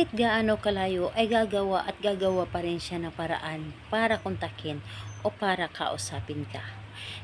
kahit gaano kalayo ay gagawa at gagawa pa rin siya ng paraan para kontakin o para kausapin ka.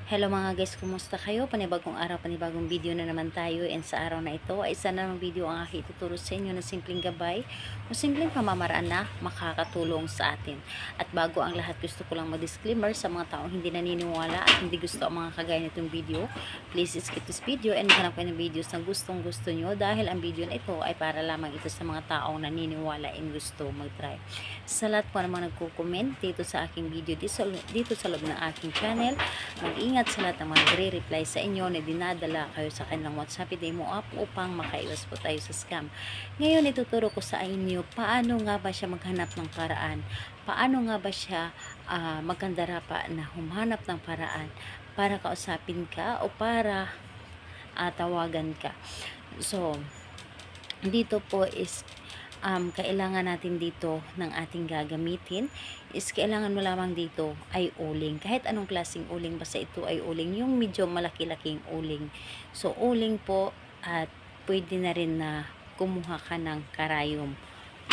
Hello mga guys, kumusta kayo? Panibagong araw, panibagong video na naman tayo, and sa araw na ito ay isa na ng video ang aking ituturo sa inyo na simpleng gabay o simpleng pamamaraan na makakatulong sa atin. At bago ang lahat, gusto ko lang mag-disclaimer sa mga taong hindi naniniwala at hindi gusto ang mga kagaya nitong video. Please skip this video and hanap kayo ng videos na gustong gusto nyo, dahil ang video na ito ay para lamang ito sa mga taong naniniwala and gusto mag-try. Sa lahat po naman nagko-comment dito sa aking video dito sa loob ng aking channel, mag-ingat sa lahat ng mga nagre-reply sa inyo na dinadala kayo sa kanilang WhatsApp Demo app upang makaiwas po tayo sa scam. Ngayon ituturo ko sa inyo paano nga ba siya maghanap ng paraan, paano nga ba siya magkandarapa na humanap ng paraan para kausapin ka o para tawagan ka. So dito po is kailangan natin dito ng ating gagamitin is kailangan mo lamang dito ay uling. Kahit anong klaseng uling, basta ito ay uling, yung medyo malaki-laking uling. So uling po, at pwede na rin na kumuha ka ng karayom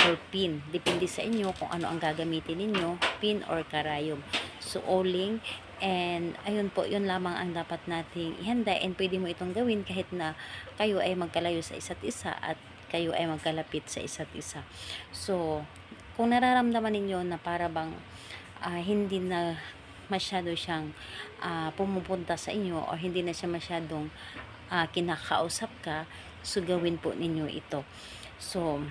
or pin. Depende sa inyo kung ano ang gagamitin ninyo, pin or karayom. So uling, and ayun po, yun lamang ang dapat nating ihanda, and pwede mo itong gawin kahit na kayo ay magkalayo sa isa't isa at kayo ay magkalapit sa isa't isa. So, kung nararamdaman ninyo na para bang hindi na masyado siyang pumupunta sa inyo o hindi na siya masyadong kinakausap ka, so gawin po ninyo ito. So,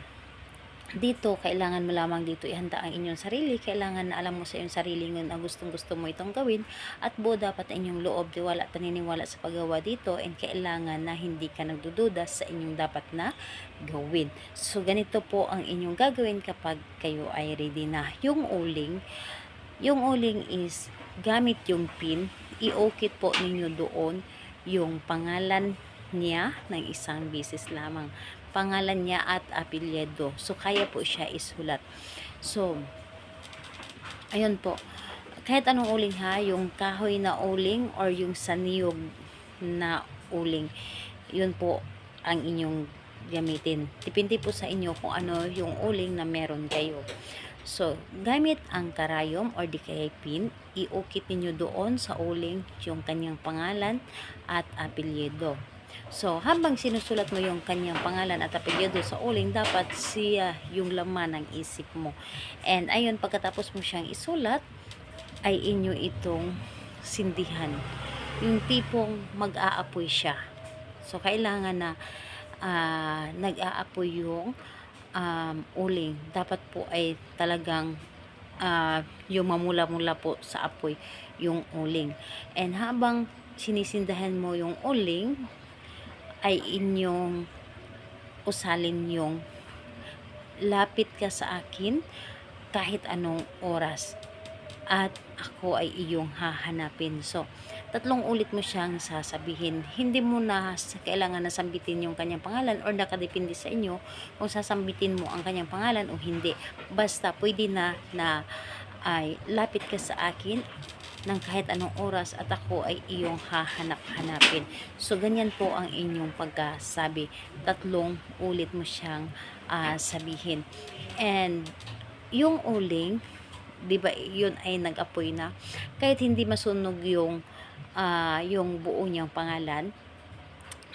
dito, kailangan mo lamang dito ihanda ang inyong sarili. Kailangan na alam mo sa iyong sarili na gustong gusto mo itong gawin, at buo dapat ang inyong loob, tiwala at paniniwala sa paggawa dito, and kailangan na hindi ka nagdududa sa inyong dapat na gawin. So ganito po ang inyong gagawin kapag kayo ay ready na. Yung uling is gamit yung pin, i-okit po ninyo doon yung pangalan niya ng isang beses lamang, pangalan niya at apelyido. So kaya po siya isulat. So ayun po, kahit anong uling ha, yung kahoy na uling or yung saniyog na uling, yun po ang inyong gamitin. Depende po sa inyo kung ano yung uling na meron kayo. So, gamit ang karayom or di kaya pin, iukit ninyo doon sa uling yung kanyang pangalan at apelyido. So, habang sinusulat mo yung kanyang pangalan at apelyido sa uling, dapat siya yung laman ng isip mo. And ayun, pagkatapos mo siyang isulat, ay inyo itong sindihan. Yung tipong mag-aapoy siya. So, kailangan na nag-aapoy yung uling. Dapat po ay talagang yung mamula-mula po sa apoy yung uling. And habang sinisindahan mo yung uling, ay inyong usalin yung lapit ka sa akin kahit anong oras at ako ay iyong hahanapin. So, 3 ulit mo siyang sasabihin. Hindi mo na kailangan na sambitin yung kanyang pangalan, or nakadepende sa inyo kung sasambitin mo ang kanyang pangalan o hindi. Basta pwede na ay lapit ka sa akin ng kahit anong oras at ako ay iyong hahanap-hanapin. So, ganyan po ang inyong pagkasabi. 3 ulit mo siyang sabihin. And yung uling, di ba, yun ay nag-apoy na. Kahit hindi masunog yung buo niyang pangalan,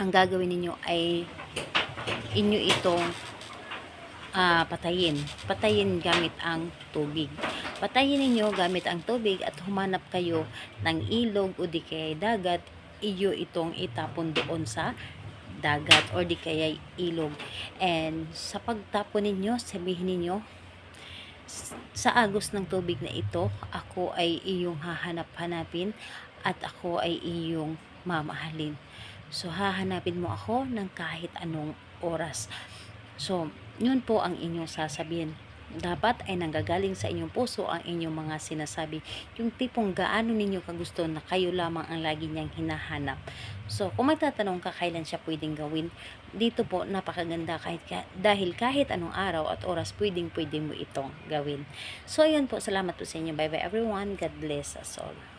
ang gagawin ninyo ay inyo itong patayin gamit ang tubig. Patayin ninyo gamit ang tubig at humanap kayo ng ilog o di kaya dagat, iyo itong itapon doon sa dagat or di kaya ilog. And sa pagtapon ninyo, sabihin ninyo, sa agos ng tubig na ito, ako ay iyong hahanap-hanapin at ako ay iyong mamahalin. So hahanapin mo ako ng kahit anong oras. So yun po ang inyong sasabihin. Dapat ay nanggagaling sa inyong puso ang inyong mga sinasabi. Yung tipong gaano ninyo kagusto na kayo lamang ang lagi niyang hinahanap. So, kung magtatanong ka kailan siya pwedeng gawin, dito po napakaganda dahil kahit anong araw at oras pwedeng mo itong gawin. So, yun po. Salamat po sa inyo. Bye bye everyone. God bless us all.